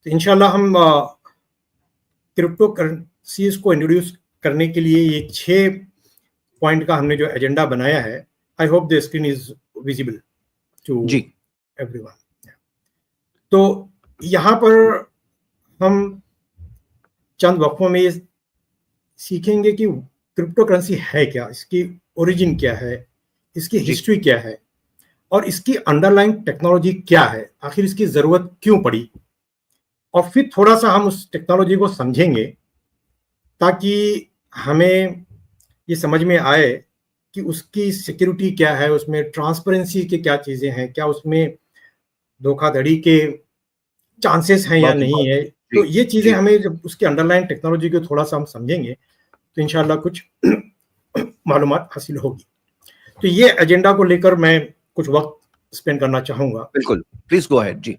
तो इंशाल्लाह हम क्रिप्टो करेंसीज को इंट्रोड्यूस करने के लिए ये 6 पॉइंट का हमने जो एजेंडा बनाया है, I hope the screen is visible to जी एवरीवन। तो यहाँ पर हम चंद वक्फों में सीखेंगे कि क्रिप्टो करेंसी है क्या, इसकी ओरिजिन क्या है, इसकी हिस्ट्री क्या है और इसकी अंडरलाइंग टेक्नोलॉजी क्या है, आखिर इसकी जरूरत क्यों पड़ी, और फिर थोड़ा सा हम उस टेक्नोलॉजी को समझेंगे ताकि हमें ये समझ में आए कि उसकी सिक्योरिटी क्या है, उसमें ट्रांसपेरेंसी की क्या चीजें हैं, क्या उसमें धोखाधड़ी के चांसेस हैं या नहीं है। तो ये चीजें हमें जब उसकी अंडरलाइन टेक्नोलॉजी को थोड़ा सा हम समझेंगे तो इंशाल्लाह कुछ मालूमात हासिल होगी। तो ये एजेंडा को लेकर मैं कुछ वक्त स्पेंड करना चाहूंगा। बिल्कुल, प्लीज गो अहेड जी।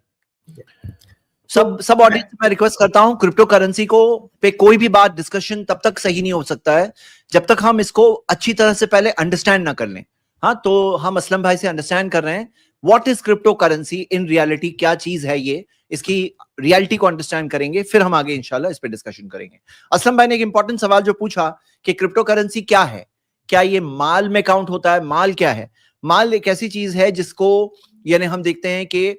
सब ऑडियंस मैं रिक्वेस्ट करता हूं, क्रिप्टो करेंसी को पे कोई भी बात डिस्कशन तब तक सही नहीं हो सकता है जब तक हम इसको अच्छी तरह से पहले अंडरस्टैंड ना कर लें। हाँ, तो हम असलम भाई से अंडरस्टैंड कर रहे हैं what is crypto currency in reality, क्या चीज है ये, इसकी रियलिटी को अंडरस्टैंड करेंगे, फिर हम आगे इंशाल्लाह इस पे डिस्कशन करेंगे। असलम भाई ने एक इंपॉर्टेंट सवाल जो पूछा कि क्रिप्टो करेंसी क्या है, क्या ये माल में काउंट होता है? माल क्या है? माल एक ऐसी चीज है जिसको यानी हम देखते हैं कि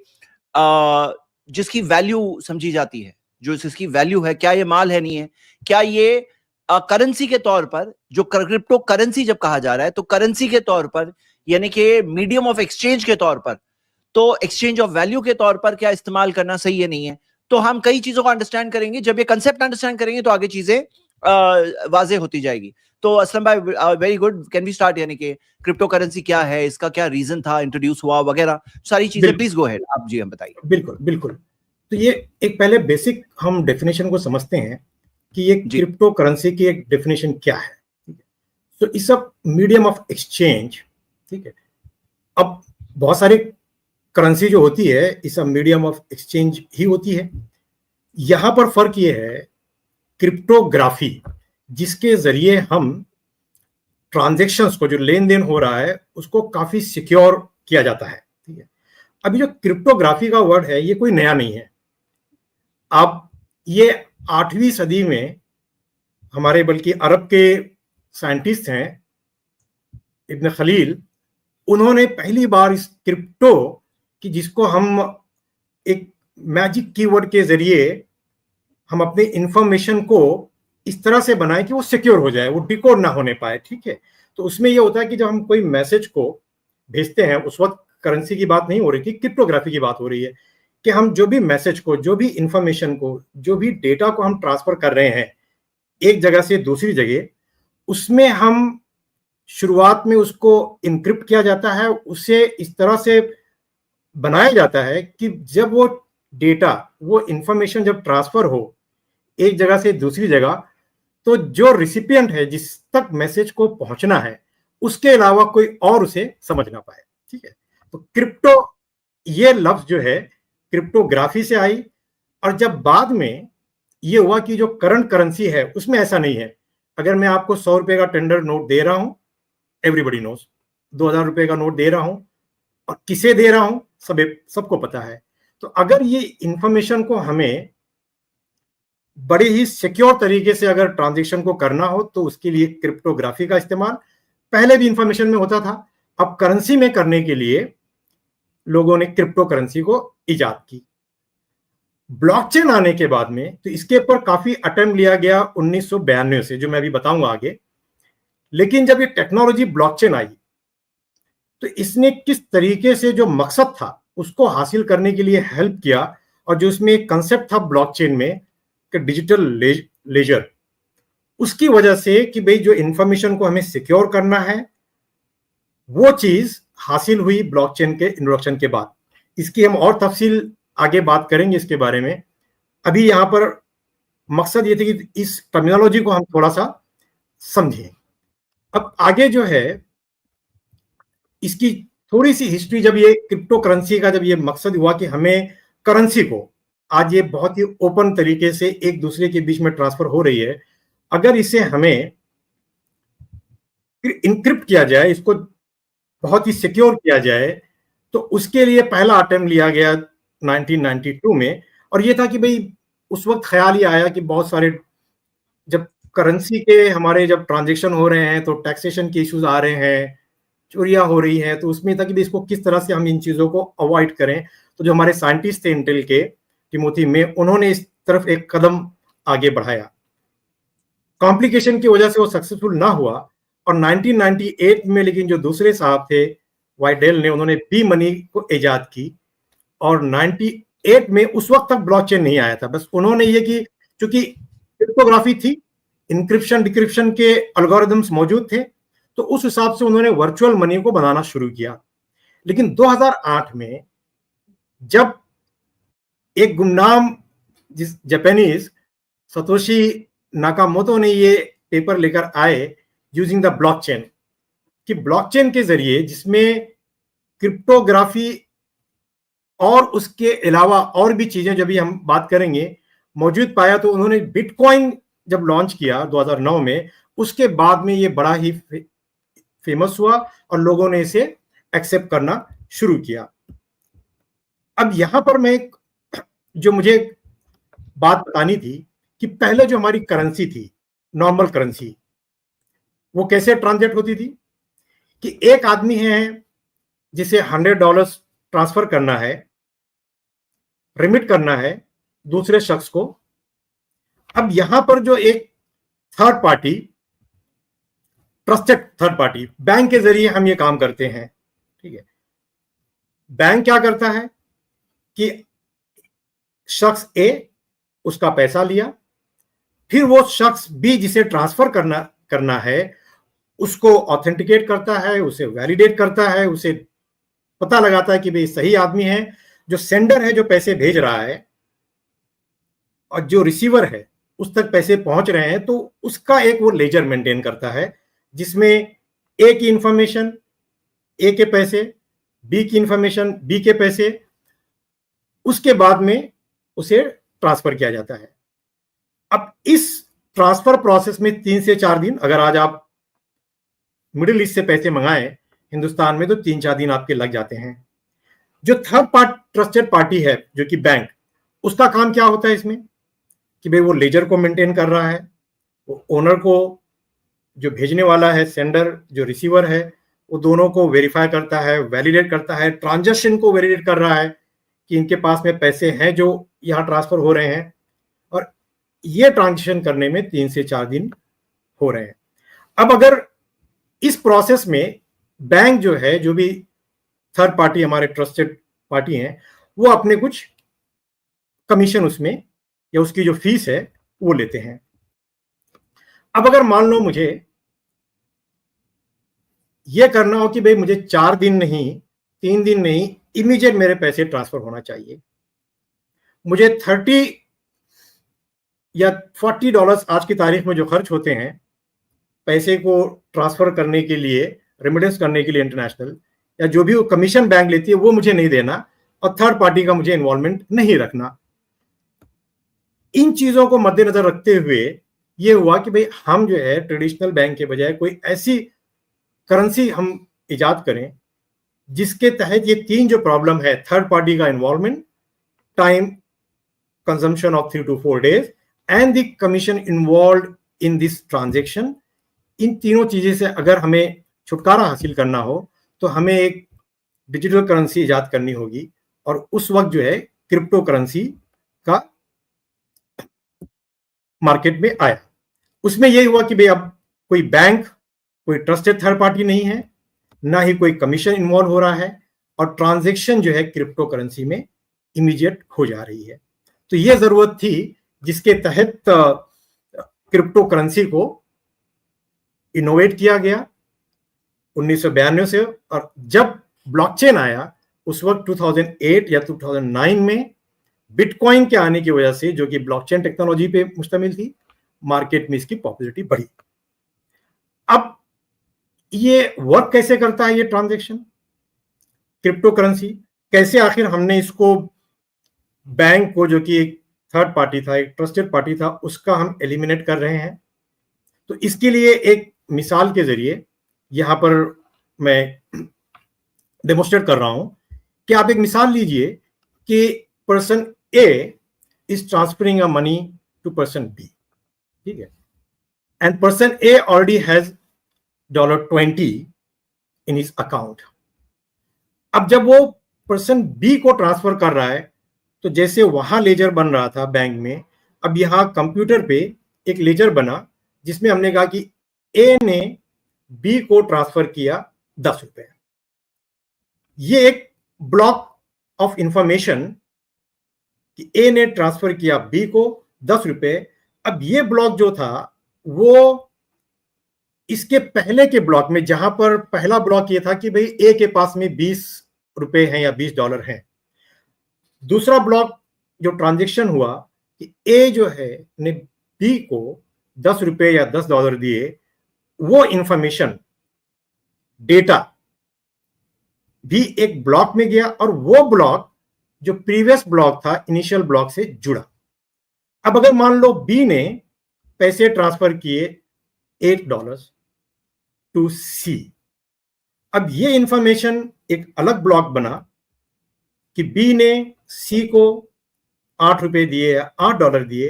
जिसकी वैल्यू समझी जाती है, जो इसकी वैल्यू है, क्या ये माल है, नहीं है? क्या ये करेंसी के तौर पर, जो क्रिप्टो करेंसी जब कहा जा रहा है तो करेंसी के तौर पर यानी कि मीडियम ऑफ एक्सचेंज के तौर पर, तो एक्सचेंज ऑफ वैल्यू के तौर पर क्या इस्तेमाल करना सही है, नहीं है? तो हम कई चीजों को अंडरस्टैंड करेंगे। जब ये कंसेप्ट अंडरस्टैंड करेंगे तो आगे चीजें वाजे होती जाएगी। तो असलम भाई very good, can we start, यानी कि क्रिप्टो करेंसी क्या है, इसका क्या रीजन था इंट्रोड्यूस हुआ वगैरह सारी चीजें, प्लीज गो अहेड आप जी, हम बताइए। बिल्कुल बिल्कुल। तो ये एक पहले बेसिक हम डेफिनेशन को समझते हैं कि ये क्रिप्टो करेंसी की एक डेफिनेशन क्या है। तो इस सब मीडियम ऑफ एक्सचेंज, ठीक है। अब बहुत सारी करेंसी जो होती है इस सब मीडियम ऑफ एक्सचेंज ही होती है। यहां पर फर्क ये है क्रिप्टोग्राफी, जिसके जरिए हम ट्रांजैक्शंस को, जो लेन देन हो रहा है, उसको काफी सिक्योर किया जाता है, ठीक है। अभी जो क्रिप्टोग्राफी का वर्ड है ये कोई नया नहीं है। अब ये 8वीं सदी में हमारे बल्कि अरब के साइंटिस्ट हैं इब्न खलील, उन्होंने पहली बार इस क्रिप्टो की, जिसको हम एक मैजिक कीवर्ड के जरिए हम अपने इंफॉर्मेशन को इस तरह से बनाए कि वो सिक्योर हो जाए, वो डिकोड ना होने पाए, ठीक है। तो उसमें ये होता है कि जब हम कोई मैसेज को भेजते हैं, उस वक्त करेंसी की बात नहीं हो रही थी, क्रिप्टोग्राफी की बात हो रही है कि हम जो भी मैसेज को, जो भी इंफॉर्मेशन को, जो भी डेटा को हम ट्रांसफर कर रहे हैं एक जगह से दूसरी जगह, उसमें हम शुरुआत में उसको इनक्रिप्ट किया जाता है, उसे इस तरह से बनाया जाता है कि जब वो डेटा, वो इंफॉर्मेशन जब ट्रांसफर हो एक जगह से दूसरी जगह, तो जो रिसिपिएंट है, जिस तक मैसेज को पहुंचना है, उसके अलावा कोई और उसे समझ ना पाए, ठीक है। तो क्रिप्टो, ये लफ्ज जो है क्रिप्टोग्राफी से आई। और जब बाद में ये हुआ कि जो करंट करेंसी है उसमें ऐसा नहीं है। अगर मैं आपको 100 रुपए का टेंडर नोट दे रहा हूं, एवरीबडी नोज, 2000 रुपए का नोट दे रहा हूं, और किसे दे रहा हूं सबको पता है। तो अगर ये इंफॉर्मेशन को हमें बड़े ही सिक्योर तरीके से अगर ट्रांजैक्शन को करना हो तो उसके लिए क्रिप्टोग्राफी का इस्तेमाल पहले भी इंफॉर्मेशन में होता था। अब करेंसी में करने के लिए लोगों ने क्रिप्टो करेंसी को इजाद की। ब्लॉकचेन आने के बाद में तो इसके ऊपर काफी अटेम्प्ट लिया गया 1992 से, जो मैं अभी बताऊंगा आगे। लेकिन जब ये टेक्नोलॉजी ब्लॉकचेन आई तो इसने किस तरीके से जो मकसद था उसको हासिल करने के लिए हेल्प किया, और जो इसमें एक कंसेप्ट था ब्लॉकचेन में कि डिजिटल लेजर, उसकी वजह से कि भाई जो इंफॉर्मेशन को हमें सिक्योर करना है वो चीज हासिल हुई ब्लॉकचेन के इंट्रोडक्शन के बाद। इसकी हम और तफसील आगे बात करेंगे इसके बारे में। अभी यहां पर मकसद ये था कि इस टर्मिनोलॉजी को हम थोड़ा सा समझें। अब आगे जो है इसकी थोड़ी सी हिस्ट्री, जब ये क्रिप्टो करेंसी का जब ये मकसद हुआ कि हमें करेंसी को, आज ये बहुत ही ओपन तरीके से एक दूसरे के बीच में ट्रांसफर हो रही है, अगर इसे हमें इनक्रिप्ट किया जाए, इसको बहुत ही सिक्योर किया जाए, तो उसके लिए पहला अटेम्प्ट लिया गया 1992 में। और ये था कि भाई उस वक्त ख्याल ये आया कि बहुत सारे जब करेंसी के हमारे जब ट्रांजेक्शन हो रहे हैं तो टैक्सेशन के इश्यूज आ रहे हैं, चोरियां हो रही हैं, तो उसमें था कि भाई इसको किस तरह से हम इन चीज़ों को अवॉइड करें। तो जो हमारे साइंटिस्ट थे इंटेल के, टिमोथी में, उन्होंने इस तरफ एक कदम आगे बढ़ाया। कॉम्प्लिकेशन की वजह से वो सक्सेसफुल ना हुआ, और 1998 में लेकिन जो दूसरे साहब थे वाइडेल ने, उन्होंने बी मनी को इजाद की, और 98 में उस वक्त तक ब्लॉकचेन नहीं आया था। बस उन्होंने ये कि चूंकि क्रिप्टोग्राफी थी, इंक्रिप्शन डिक्रिप्शन के एल्गोरिदम्स मौजूद थे, तो उस हिसाब से उन्होंने वर्चुअल मनी को बनाना शुरू किया। लेकिन 2008 में जब एक गुमनाम जिस जापानीज सतोशी नाकामोटो ने ये पेपर लेकर आए यूजिंग द ब्लॉकचेन, कि ब्लॉकचेन के जरिए जिसमें क्रिप्टोग्राफी और उसके अलावा और भी चीजें जब भी हम बात करेंगे मौजूद पाया, तो उन्होंने बिटकॉइन जब लॉन्च किया 2009 में, उसके बाद में ये बड़ा ही फेमस हुआ और लोगों ने इसे एक्सेप्ट करना शुरू किया। अब यहां पर मैं जो मुझे बात बतानी थी कि पहले जो हमारी करेंसी थी, नॉर्मल करेंसी, वो कैसे ट्रांजेक्ट होती थी कि एक आदमी है जिसे $100 ट्रांसफर करना है, रिमिट करना है दूसरे शख्स को। अब यहां पर जो एक third party, trusted third party, bank के जरिए हम ये काम करते हैं, ठीक है। बैंक क्या करता है कि शख्स ए उसका पैसा लिया, फिर वो शख्स बी जिसे ट्रांसफर करना है उसको ऑथेंटिकेट करता है, उसे वैलिडेट करता है, उसे पता लगाता है कि भाई सही आदमी है, जो सेंडर है जो पैसे भेज रहा है, और जो रिसीवर है उस तक पैसे पहुंच रहे हैं, तो उसका एक वो लेजर मेंटेन करता है जिसमें ए की इंफॉर्मेशन ए के पैसे, बी की इंफॉर्मेशन बी के पैसे, उसके बाद में उसे ट्रांसफर किया जाता है। अब इस ट्रांसफर प्रोसेस में 3 से 4 दिन, अगर आज आप मिडिल ईस्ट से पैसे मंगाएं हिंदुस्तान में, तो 3-4 दिन आपके लग जाते हैं। जो थर्ड ट्रस्टेड पार्टी है जो कि बैंक, उसका काम क्या होता है इसमें कि भाई वो लेजर को मेंटेन कर रहा है, वो ओनर को, जो भेजने वाला है सेंडर, जो रिसीवर है, वो दोनों को वेरीफाई करता है, वैलिडेट करता है, ट्रांजैक्शन को वैलिडेट कर रहा है कि इनके पास में पैसे हैं जो यहाँ ट्रांसफर हो रहे हैं, और ये ट्रांजैक्शन करने में 3 से 4 दिन हो रहे हैं। अब अगर इस प्रोसेस में बैंक जो है, जो भी थर्ड पार्टी हमारे ट्रस्टेड पार्टी हैं, वो अपने कुछ कमीशन उसमें या उसकी जो फीस है वो लेते हैं। अब अगर मान लो मुझे ये करना हो कि भाई मुझे 4 दिन नहीं, 3 दिन नहीं, इमीडिएट मेरे पैसे ट्रांसफर होना चाहिए, मुझे $30 या $40 आज की तारीख में जो खर्च होते हैं पैसे को ट्रांसफर करने के लिए, रेमिटेंस करने के लिए इंटरनेशनल, या जो भी वो कमीशन बैंक लेती है वो मुझे नहीं देना, और थर्ड पार्टी का मुझे इन्वॉल्वमेंट नहीं रखना। इन चीजों को मद्देनजर रखते हुए ये हुआ कि भाई हम जो है ट्रेडिशनल बैंक के बजाय कोई ऐसी करेंसी हम इजाद करें जिसके तहत ये 3 जो प्रॉब्लम है, थर्ड पार्टी का involvement, time consumption of 3 to 4 days and the commission involve in this transaction, इन तीनों चीजें से अगर हमें छुटकारा हासिल करना हो तो हमें एक डिजिटल करेंसी इजाद करनी होगी। और उस वक्त जो है क्रिप्टो करेंसी का मार्केट में आया। उसमें यही हुआ कि भाई अब कोई बैंक, कोई ट्रस्टेड थर्ड पार्टी नहीं है, ना ही कोई कमीशन इन्वॉल्व हो रहा है, और ट्रांजैक्शन जो है क्रिप्टो करेंसी में इमीडिएट हो जा रही है। तो यह जरूरत थी जिसके तहत क्रिप्टो करेंसी को इनोवेट किया गया 1992 से। और जब ब्लॉकचेन आया उस वक्त 2008 या 2009 में बिटकॉइन के आने की वजह से, जो कि ब्लॉकचेन टेक्नोलॉजी पे मुश्तमिल थी, मार्केट में इसकी पॉपुलैरिटी बढ़ी। अब ये वर्क कैसे करता है, ये ट्रांजैक्शन क्रिप्टो करेंसी कैसे, आखिर हमने इसको बैंक को, जो कि एक थर्ड पार्टी था, एक ट्रस्टेड पार्टी था, उसका हम एलिमिनेट कर रहे हैं। तो इसके लिए एक मिसाल के जरिए यहां पर मैं डेमोस्ट्रेट कर रहा हूं कि आप एक मिसाल लीजिए कि person A is transferring a money to person B, ठीक है, and person A already has $20 in his account. अब जब वो पर्सन बी को ट्रांसफर कर रहा है तो जैसे वहां लेजर बन रहा था बैंक में, अब यहां कंप्यूटर पे एक लेजर बना जिसमें हमने कहा कि ए ने बी को ट्रांसफर किया 10 रुपए. ये एक ब्लॉक ऑफ इंफॉर्मेशन कि ए ने ट्रांसफर किया बी को 10 रुपए. अब ये ब्लॉक जो था वो इसके पहले के ब्लॉक में, जहां पर पहला ब्लॉक ये था कि भाई ए के पास में 20 रुपए हैं या $20 हैं. दूसरा ब्लॉक जो ट्रांजैक्शन हुआ कि ए जो है ने बी को 10 रुपए या $10 दिए, वो इंफॉर्मेशन डेटा भी एक ब्लॉक में गया और वो ब्लॉक जो प्रीवियस ब्लॉक था इनिशियल ब्लॉक से जुड़ा. अब अगर मान लो बी ने पैसे ट्रांसफर किए $8 टू सी, अब ये इंफॉर्मेशन एक अलग ब्लॉक बना कि बी ने सी को 8 रुपए दिए या $8 दिए.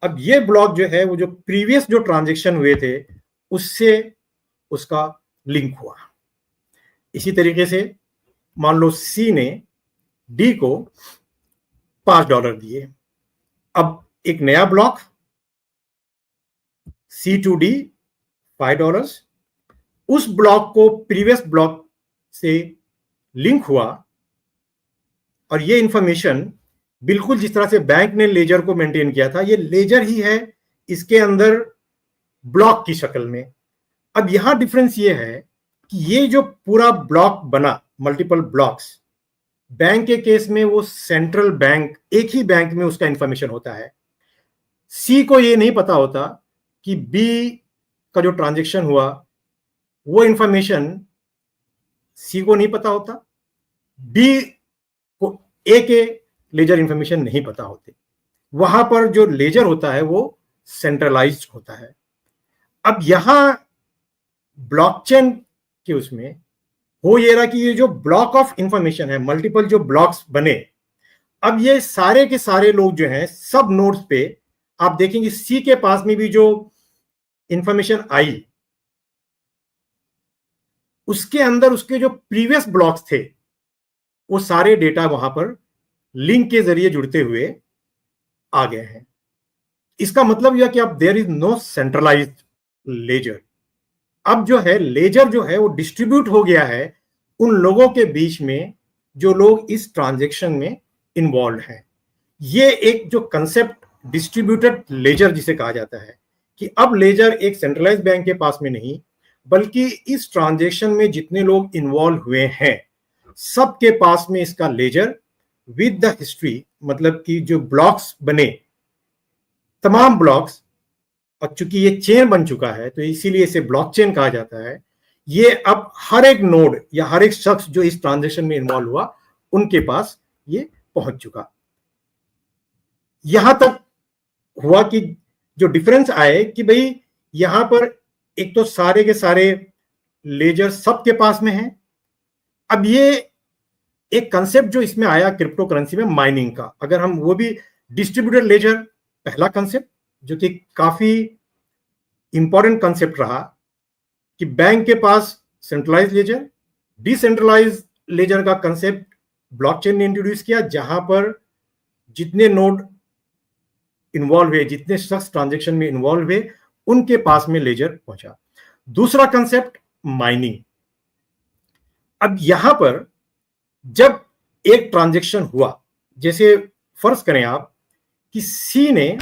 अब ये ब्लॉक जो है वो जो प्रीवियस जो ट्रांजैक्शन हुए थे उससे उसका लिंक हुआ. इसी तरीके से मान लो सी ने डी को $5 दिए. अब एक नया ब्लॉक सी टू डी $5, उस ब्लॉक को प्रीवियस ब्लॉक से लिंक हुआ और ये इंफॉर्मेशन बिल्कुल जिस तरह से बैंक ने लेजर को मेंटेन किया था, ये लेजर ही है इसके अंदर ब्लॉक की शक्ल में. अब यहां डिफरेंस ये है कि ये जो पूरा ब्लॉक बना, मल्टीपल ब्लॉक्स, बैंक के केस में वो सेंट्रल बैंक, एक ही बैंक में उसका इंफॉर्मेशन होता है. सी को ये नहीं पता होता कि बी का जो ट्रांजैक्शन हुआ वो इंफॉर्मेशन सी को नहीं पता होता, बी को ए के लेजर इंफॉर्मेशन नहीं पता होते. वहां पर जो लेजर होता है वो सेंट्रलाइज्ड होता है. अब यहां ब्लॉकचेन के उसमें हो ये रहा कि ये जो ब्लॉक ऑफ इंफॉर्मेशन है, मल्टीपल जो ब्लॉक्स बने, अब ये सारे के सारे लोग जो हैं सब नोड्स पे आप देखेंगे सी के पास में भी जो इंफॉर्मेशन आई उसके अंदर उसके जो प्रीवियस ब्लॉक्स थे वो सारे डेटा वहां पर लिंक के जरिए जुड़ते हुए आ गए हैं. इसका मतलब यह कि अब there is no centralised ledger. अब जो है लेजर जो है वो डिस्ट्रीब्यूट हो गया है उन लोगों के बीच में जो लोग इस ट्रांजैक्शन में इन्वॉल्व हैं. ये एक जो कंसेप्ट डिस्ट्रीब्यूटेड लेजर जिसे कहा जाता है कि अब लेजर एक सेंट्रलाइज्ड बैंक के पास में नहीं, बल्कि इस ट्रांजैक्शन में जितने लोग इन्वॉल्व हुए हैं सबके पास में इसका लेजर विद द हिस्ट्री, मतलब कि जो ब्लॉक्स बने तमाम ब्लॉक्स, और चूंकि ये चेन बन चुका है तो इसीलिए इसे ब्लॉकचेन कहा जाता है. ये अब हर एक नोड या हर एक शख्स जो इस ट्रांजैक्शन में इन्वॉल्व हुआ उनके पास ये पहुंच चुका. यहां तक हुआ कि जो डिफरेंस आए कि भाई यहां पर एक तो सारे के सारे लेजर सबके पास में हैं. अब ये एक कंसेप्ट जो इसमें आया क्रिप्टो करेंसी में माइनिंग का, अगर हम वो भी डिस्ट्रीब्यूटेड लेजर पहला कंसेप्ट जो कि काफी इंपॉर्टेंट कंसेप्ट रहा कि बैंक के पास सेंट्रलाइज लेजर, डिसेंट्रलाइज लेजर का कंसेप्ट ब्लॉकचेन ने इंट्रोड्यूस किया, जहां पर जितने नोड इन्वॉल्व हुए, जितने शख्स ट्रांजैक्शन में इन्वॉल्व हुए उनके पास में लेजर पहुंचा. दूसरा कंसेप्ट माइनिंग. अब यहां पर जब एक ट्रांजैक्शन हुआ, जैसे फर्ज करें आप कि सी ने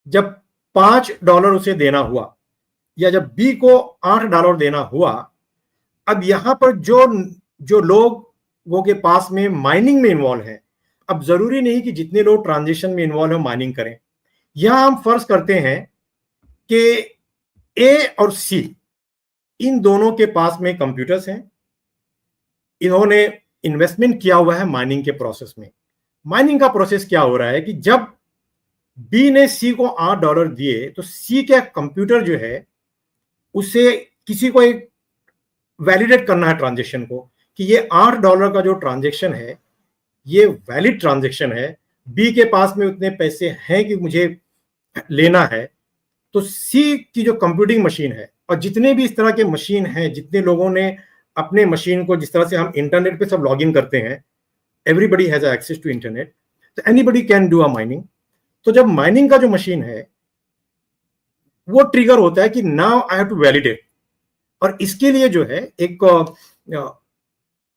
जब $5 उसे देना हुआ या जब बी को $8 देना हुआ, अब यहां पर जो लोगों के पास में माइनिंग में इन्वॉल्व है, अब जरूरी नहीं कि जितने लोग ट्रांजैक्शन में इन्वॉल्व है माइनिंग करें. यहां हम फर्ज करते हैं कि ए और सी इन दोनों के पास में कंप्यूटर्स हैं, इन्होंने इन्वेस्टमेंट किया हुआ है माइनिंग के प्रोसेस में. माइनिंग का प्रोसेस क्या हो रहा है कि जब बी ने सी को $8 दिए तो सी का कंप्यूटर जो है उसे किसी को एक वैलिडेट करना है ट्रांजैक्शन को कि ये $8 का जो ट्रांजैक्शन है ये वैलिड ट्रांजैक्शन है बी के पास में उतने पैसे हैं कि मुझे लेना है, तो सी की जो कंप्यूटिंग मशीन है और जितने भी इस तरह के मशीन हैं, जितने लोगों ने अपने मशीन को, जिस तरह से हम इंटरनेट पे सब लॉगिन करते हैं, everybody has access to internet, तो anybody can do a mining. तो जब माइनिंग का जो मशीन है वो ट्रिगर होता है कि now I have to validate, और इसके लिए जो है एक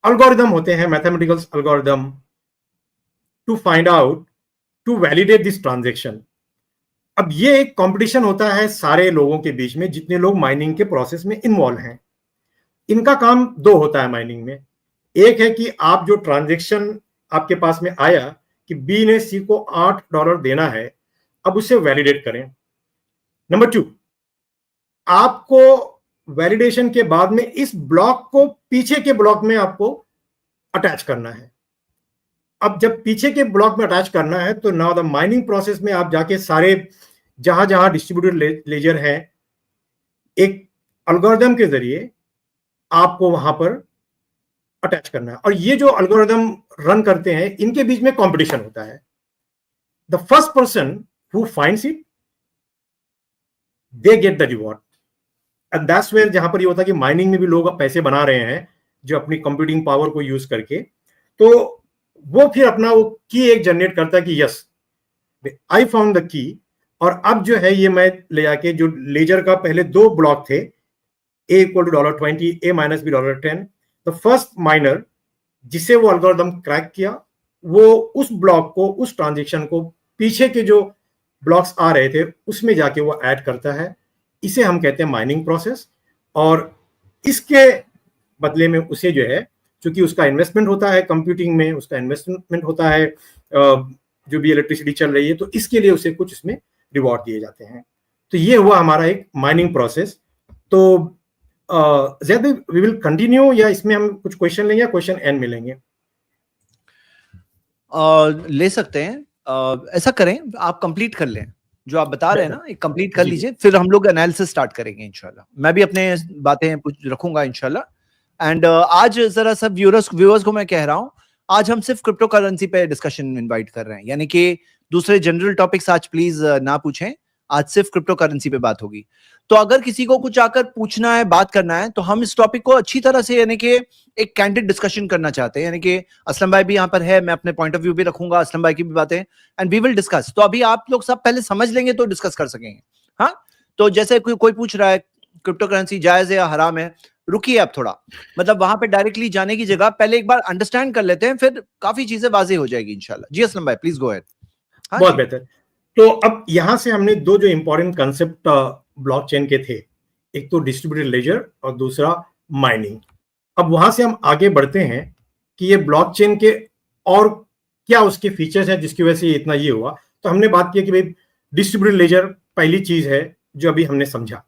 अल्गोरिदम होते हैं, mathematical algorithm, to find out, to validate this transaction. अब ये एक कंपटीशन होता है सारे लोगों के बीच में जितने लोग माइनिंग के प्रोसेस में इन्वॉल्व हैं। इनका काम दो होता है माइनिंग में। एक है कि आप जो ट्रांजेक्शन आपके पास में आया कि बी ने सी को $8 देना है, अब उसे वैलिडेट करें। नंबर 2, आपको वैलिडेशन के बाद में इस ब्लॉक को पीछे के ब्लॉक में आपको अटैच करना है। अब जब पीछे के ब्लॉक में अटैच करना है तो नाउ द माइनिंग प्रोसेस में आप जाके सारे जहां जहां डिस्ट्रीब्यूटेड लेजर है, एक अल्गोरिदम के जरिए आपको वहां पर अटैच करना है। और ये जो अल्गोरिदम रन करते हैं इनके बीच में कंपटीशन होता है। The first person who finds it, they get the reward. And that's where, जहां पर ये होता है कि माइनिंग में भी लोग पैसे बना रहे हैं जो अपनी कंप्यूटिंग पावर को यूज करके, तो वो फिर अपना वो की एक जनरेट करता है कि yes I found the key, और अब जो है ये मैं ले आके जो लेजर का पहले 2 ब्लॉक थे, A equal to $20, A minus B $10, the first miner जिसे वो अल्गोरिदम क्रैक किया, वो उस ब्लॉक को, उस ट्रांजेक्शन को पीछे के जो ब्लॉक्स आ रहे थे उसमें जाके वो ऐड करता है। इसे हम कहते हैं माइनिंग प्रोसेस। और इसके बदले में उसे जो है, क्योंकि उसका इन्वेस्टमेंट होता है कंप्यूटिंग में, उसका इन्वेस्टमेंट होता है जो भी इलेक्ट्रिसिटी चल रही है, तो इसके लिए उसे कुछ इसमें रिवॉर्ड दिए जाते हैं। तो ये हुआ हमारा एक माइनिंग प्रोसेस। तो ज़्यादा वी विल कंटिन्यू, या इसमें हम कुछ क्वेश्चन लेंगे या क्वेश्चन एंड में लेंगे? ले सकते हैं। ऐसा करें, आप कंप्लीट कर लें जो आप बता रहे हैं ना, एक कंप्लीट कर लीजिए, फिर हम लोग एनालिसिस स्टार्ट करेंगे इंशाल्लाह। मैं भी अपने बातें कुछ रखूंगा इंशाल्लाह। एंड आज जरा सब व्यूअर्स को मैं कह रहा हूं, आज हम सिर्फ क्रिप्टो करेंसी पे डिस्कशन इनवाइट कर रहे हैं, यानी कि दूसरे जनरल टॉपिक्स आज प्लीज ना पूछें, आज सिर्फ क्रिप्टो करेंसी पे बात होगी। तो अगर किसी को कुछ आकर पूछना है, बात करना है, तो हम इस टॉपिक को अच्छी तरह से, यानी कि एक कैंडिड डिस्कशन करना चाहते हैं, यानी कि असलम भाई भी यहाँ पर है, मैं अपने पॉइंट ऑफ व्यू भी रखूंगा, असलम भाई की भी बातें, एंड वी विल डिस्कस। तो अभी आप लोग सब पहले समझ लेंगे तो डिस्कस कर सकेंगे। हाँ, तो जैसे कोई पूछ रहा है क्रिप्टो करेंसी जायज है या हराम है, रुकिए आप थोड़ा, मतलब वहां पे डायरेक्टली जाने की जगह पहले एक बार अंडरस्टैंड कर लेते हैं, फिर काफी चीजें वाज़ेह हो जाएगी इंशाल्लाह। जी असलम भाई प्लीज गो अहेड। बहुत बेहतर। तो अब यहां से हमने 2 जो इंपॉर्टेंट कंसेप्ट ब्लॉकचेन के थे, एक तो डिस्ट्रीब्यूटेड लेजर और दूसरा माइनिंग। अब वहां से हम आगे बढ़ते हैं कि ये ब्लॉकचेन के और क्या उसके फीचर्स हैं जिसकी वजह से इतना ये हुआ। तो हमने बात की कि भाई डिस्ट्रीब्यूटेड लेजर पहली चीज है जो अभी हमने समझा।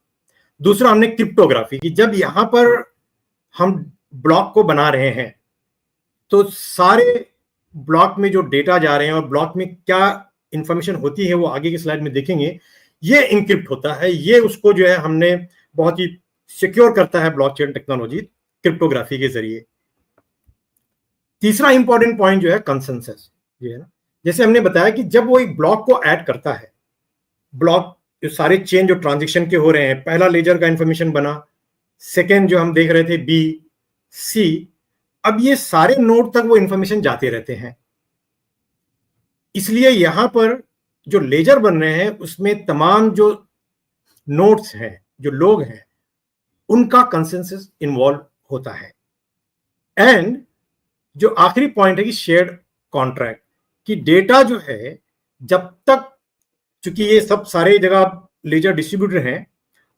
दूसरा हमने क्रिप्टोग्राफी की, जब यहां पर हम ब्लॉक को बना रहे हैं तो सारे ब्लॉक में जो डेटा जा रहे हैं और ब्लॉक में क्या इंफॉर्मेशन होती है वो आगे की स्लाइड में देखेंगे, ये इनक्रिप्ट होता है। ये उसको जो है हमने बहुत ही सिक्योर करता है ब्लॉकचेन टेक्नोलॉजी क्रिप्टोग्राफी के जरिए। तीसरा इंपॉर्टेंट पॉइंट जो है कंसेंसस, ये है ना, जैसे हमने बताया कि जब वो एक ब्लॉक को ऐड करता है, ब्लॉक जो सारे चेन जो ट्रांजेक्शन के हो रहे हैं, पहला लेजर का इंफॉर्मेशन बना, सेकेंड जो हम देख रहे थे बी सी, अब ये सारे नोड तक वो इंफॉर्मेशन जाते रहते हैं। इसलिए यहां पर जो लेजर बन रहे हैं उसमें तमाम जो नोड्स हैं, जो लोग हैं, उनका कंसेंसस इन्वॉल्व होता है। एंड जो आखिरी पॉइंट है कि शेयर्ड कॉन्ट्रैक्ट, कि डेटा जो है जब तक, चूंकि ये सब सारे जगह लेजर डिस्ट्रीब्यूटर हैं,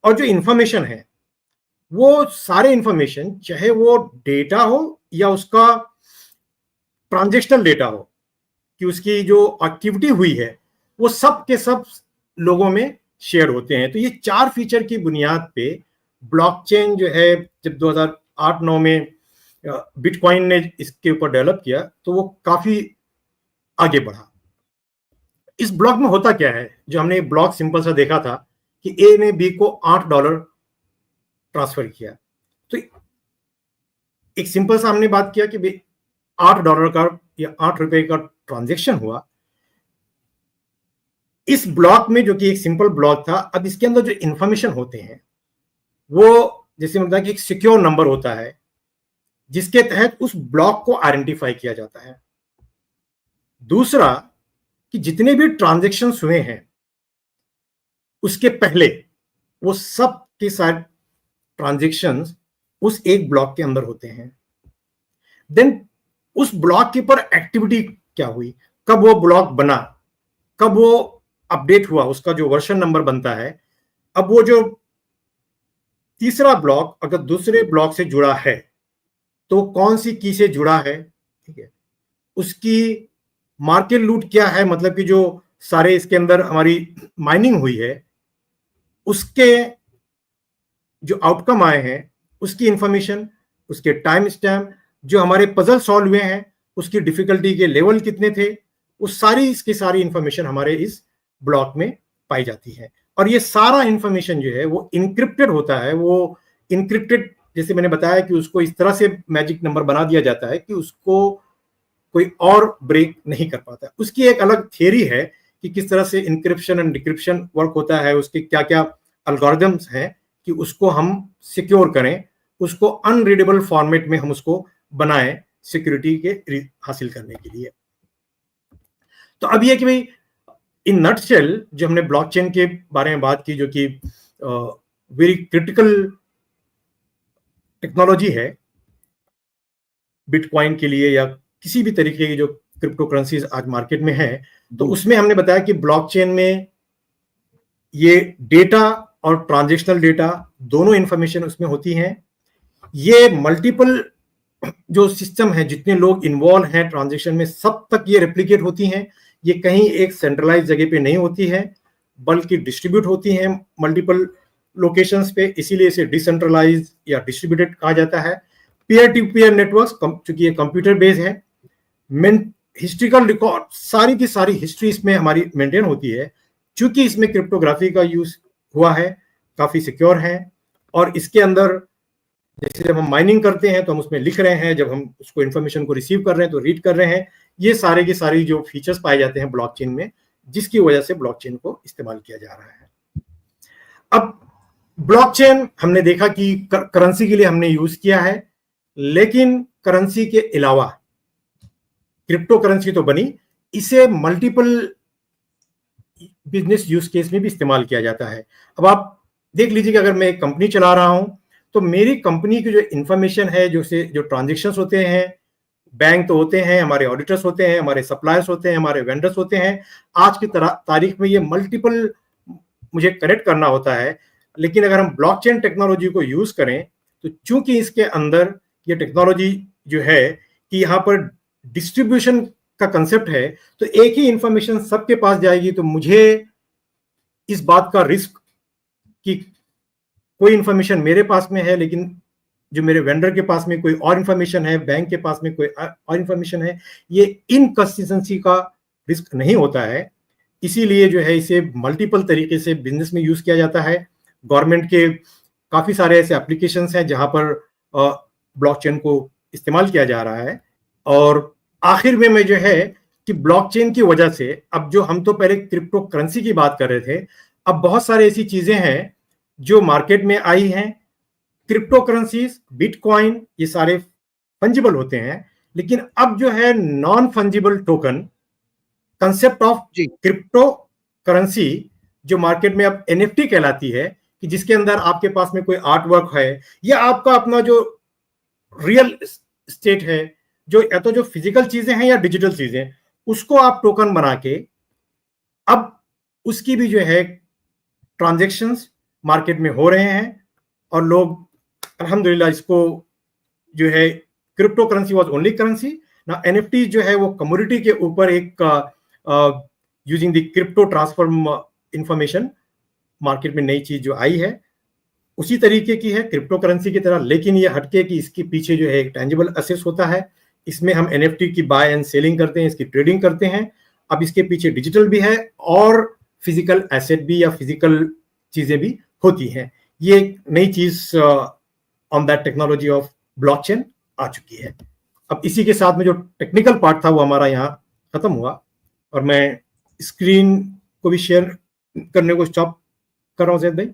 और जो इंफॉर्मेशन है वो सारे इंफॉर्मेशन, चाहे वो डेटा हो या उसका ट्रांजेक्शनल डेटा हो, कि उसकी जो एक्टिविटी हुई है वो सब के सब लोगों में शेयर होते हैं। तो ये 4 फीचर की बुनियाद पे ब्लॉकचेन जो है, जब 2008-9 में बिटकॉइन ने इसके ऊपर डेवलप किया तो वो काफी आगे बढ़ा। इस ब्लॉक में होता क्या है, जो हमने ब्लॉक सिंपल सा देखा था कि ए ने बी को $8 ट्रांसफर किया, तो एक सिंपल सा हमने बात किया कि $8 का या ₹8 का ट्रांजेक्शन हुआ, इस ब्लॉक में, जो कि एक सिंपल ब्लॉक था, अब इसके अंदर जो इंफॉर्मेशन होते हैं वो जैसे मतलब कि एक सिक्योर नंबर होता है जिसके तहत उस ब्लॉक को आइडेंटिफाई किया जाता है। दूसरा कि जितने भी ट्रांजैक्शंस हुए हैं उसके पहले वो सब के सारे ट्रांजैक्शंस उस एक ब्लॉक के अंदर होते हैं। देन उस ब्लॉक के ऊपर एक्टिविटी क्या हुई, कब वो ब्लॉक बना, कब वो अपडेट हुआ, उसका जो वर्जन नंबर बनता है। अब वो जो तीसरा ब्लॉक अगर दूसरे ब्लॉक से जुड़ा है तो कौन सी की से जुड़ा है, ठीक है, उसकी मार्केट लूट क्या है, मतलब कि जो सारे इसके अंदर हमारी माइनिंग हुई है उसके जो आउटकम आए हैं उसकी इंफॉर्मेशन, उसके टाइम स्टैम्प, जो हमारे पजल सॉल्व हुए हैं उसकी डिफिकल्टी के लेवल कितने थे, वो सारी इसकी सारी इंफॉर्मेशन हमारे इस ब्लॉक में पाई जाती है। और ये सारा इंफॉर्मेशन जो है वो इनक्रिप्टेड होता है। वो इनक्रिप्टेड, जैसे मैंने बताया कि उसको इस तरह से मैजिक नंबर बना दिया जाता है कि उसको कोई और ब्रेक नहीं कर पाता। उसकी एक अलग थियरी है कि किस तरह से इंक्रिप्शन एंड डिक्रिप्शन वर्क होता है, उसके क्या क्या अल्गोरिथम्स हैं कि उसको हम सिक्योर करें, उसको अनरीडेबल फॉर्मेट में हम उसको बनाएं सिक्योरिटी के हासिल करने के लिए। तो अब ये कि भाई इन नटशेल जो हमने ब्लॉकचेन के बारे में बात की, जो कि वेरी क्रिटिकल टेक्नोलॉजी है बिटकॉइन के लिए या किसी भी तरीके की जो क्रिप्टो करेंसीज आज मार्केट में है, तो उसमें हमने बताया कि ब्लॉकचेन में ये डेटा और ट्रांजैक्शनल डेटा दोनों इंफॉर्मेशन उसमें होती हैं। ये मल्टीपल जो सिस्टम है, जितने लोग इन्वॉल्व हैं ट्रांजैक्शन में, सब तक ये रेप्लिकेट होती हैं। ये कहीं एक सेंट्रलाइज जगह पे नहीं होती है बल्कि डिस्ट्रीब्यूट होती हैं मल्टीपल लोकेशंस पे, इसीलिए इसे डिसेंट्रलाइज या डिस्ट्रीब्यूटेड कहा जाता है। पीयर टू पीयर नेटवर्क्स, चूंकि ये कंप्यूटर बेस्ड है, हिस्ट्रिकल रिकॉर्ड सारी की सारी हिस्ट्री इसमें हमारी मेंटेन होती है। चूंकि इसमें क्रिप्टोग्राफी का यूज हुआ है, काफी सिक्योर है। और इसके अंदर जैसे जब हम माइनिंग करते हैं तो हम उसमें लिख रहे हैं, जब हम उसको इन्फॉर्मेशन को रिसीव कर रहे हैं तो रीड कर रहे हैं। ये सारे की सारी जो फीचर्स पाए जाते हैं ब्लॉकचेन में, जिसकी वजह से ब्लॉकचेन को इस्तेमाल किया जा रहा है। अब ब्लॉकचेन हमने देखा कि करेंसी के लिए हमने यूज किया है, लेकिन करेंसी के अलावा क्रिप्टो करेंसी तो बनी, इसे मल्टीपल बिजनेस यूज केस में भी इस्तेमाल किया जाता है। अब आप देख लीजिए कि अगर मैं एक कंपनी चला रहा हूं तो मेरी कंपनी की जो इंफॉर्मेशन है, जो ट्रांजैक्शंस होते हैं, बैंक तो होते हैं, हमारे ऑडिटर्स होते हैं, हमारे सप्लायर्स होते हैं, हमारे वेंडर्स होते हैं, आज की तारीख में ये मल्टीपल मुझे कनेक्ट करना होता है। लेकिन अगर हम ब्लॉकचेन टेक्नोलॉजी को यूज करें तो चूंकि इसके अंदर ये टेक्नोलॉजी जो है कि यहाँ पर डिस्ट्रीब्यूशन का कंसेप्ट है, तो एक ही इंफॉर्मेशन सबके पास जाएगी, तो मुझे इस बात का रिस्क कि कोई इंफॉर्मेशन मेरे पास में है लेकिन जो मेरे वेंडर के पास में कोई और इंफॉर्मेशन है, बैंक के पास में कोई और इंफॉर्मेशन है, ये इनकंसिस्टेंसी का रिस्क नहीं होता है। इसीलिए जो है इसे मल्टीपल तरीके से बिजनेस में यूज किया जाता है। गवर्नमेंट के काफी सारे ऐसे एप्लीकेशंस हैं जहां पर ब्लॉकचेन को इस्तेमाल किया जा रहा है। और आखिर में मैं जो है कि ब्लॉकचेन की वजह से, अब जो हम तो पहले क्रिप्टो करेंसी की बात कर रहे थे, अब बहुत सारी ऐसी चीजें हैं जो मार्केट में आई हैं। क्रिप्टो करेंसीज, बिटकॉइन, ये सारे फंजिबल होते हैं, लेकिन अब जो है non fungible token, concept of crypto currency, जो मार्केट में अब एनएफटी कहलाती है, कि जिसके अंदर आपके पास में कोई आर्ट वर्क है या आपका अपना जो रियल स्टेट है, जो या तो जो फिजिकल चीजें हैं या डिजिटल चीजें, उसको आप टोकन बना के अब उसकी भी जो है ट्रांजैक्शंस मार्केट में हो रहे हैं। और लोग अल्हम्दुलिल्लाह इसको जो है, crypto currency was only currency ना, एनएफटी जो है वो कमोडिटी के ऊपर एक using the crypto transform information market में नई चीज जो आई है, उसी तरीके की है क्रिप्टो करेंसी की तरह, लेकिन ये हटके कि इसके पीछे जो है एक टेंजिबल एसेट्स होता है। इसमें हम एनएफटी की बाय एंड सेलिंग करते हैं, इसकी ट्रेडिंग करते हैं। अब इसके पीछे डिजिटल भी है और फिजिकल एसेट भी या फिजिकल चीजें भी होती हैं। ये एक नई चीज on that technology of blockchain आ चुकी है। अब इसी के साथ में जो टेक्निकल पार्ट था वो हमारा यहाँ खत्म हुआ और मैं स्क्रीन को भी शेयर करने को स्टॉप कर रहा हूँ जैद भाई।